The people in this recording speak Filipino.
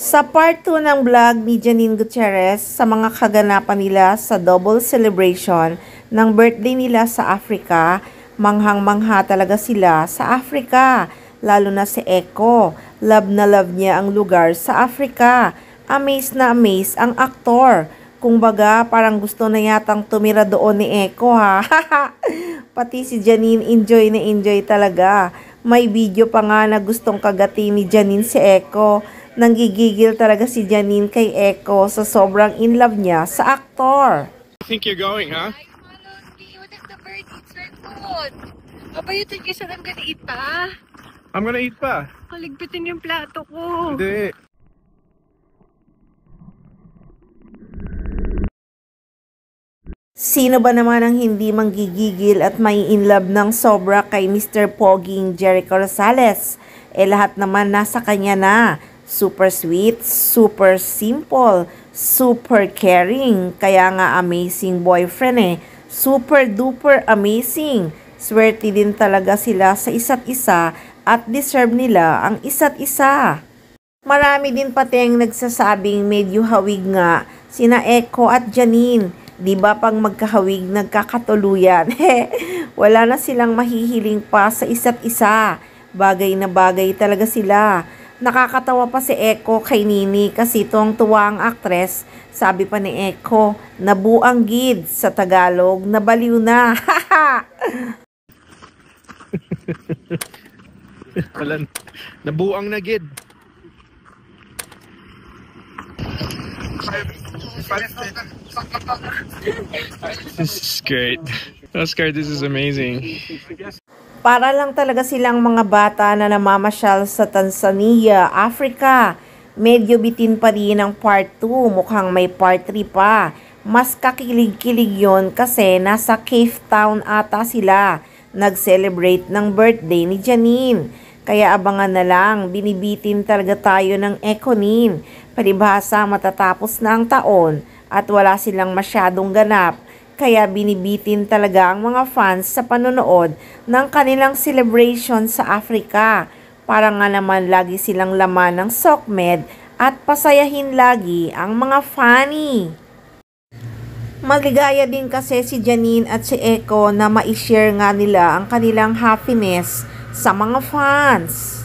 Sa part 2 ng vlog ni Janine Gutierrez sa mga kaganapan nila sa double celebration ng birthday nila sa Africa, manghang-mangha talaga sila sa Africa, lalo na si Echo. Love na love niya ang lugar sa Africa. Amaze na amaze ang aktor. Kumbaga, parang gusto na yatang tumira doon ni Echo ha. Pati si Janine enjoy na enjoy talaga. May video pa nga na gustong kagati ni Janine si Echo. Nanggigigil talaga si Janine kay Echo sa sobrang in love niya sa aktor. I think you're going, huh? I followed me. What is the bird eats our food? Papa, you think you said I'm gonna eat pa? I'm gonna eat pa. Kaligpitin yung plato ko. Hindi. Sino ba naman ang hindi manggigigil at may in love ng sobra kay Mr. Poging Jericho Rosales? Lahat naman nasa kanya na. Super sweet, super simple, super caring. Kaya nga amazing boyfriend Super duper amazing. Swerte din talaga sila sa isa't isa at deserve nila ang isa't isa. Marami din pati ang nagsasabing medyo hawig nga sina Echo at Janine. Di ba pang magkahawig nagkakatuluyan? Wala na silang mahihiling pa sa isa't isa. Bagay na bagay talaga sila. Nakakatawa pa si Echo kay Nini kasi tuwang-tuwa ang aktres. Sabi pa ni Echo, nabuang gid sa Tagalog, nabaliw na. Wala, nabuang na gid. This is great. Oscar, this is amazing. Para lang talaga silang mga bata na namamasyal sa Tanzania, Africa. Medyo bitin pa rin ang part 2, mukhang may part 3 pa. Mas kakilig-kilig yon kasi nasa Cape Town ata sila. Nag-celebrate ng birthday ni Janine. Kaya abangan na lang, binibitin talaga tayo ng Econin. Palibhasa matatapos na ang taon at wala silang masyadong ganap. Kaya binibitin talaga ang mga fans sa panonood ng kanilang celebration sa Africa. Para nga naman lagi silang laman ng SOCMED at pasayahin lagi ang mga funny. Maligaya din kasi si Janine at si Echo na ma-share nga nila ang kanilang happiness sa mga fans.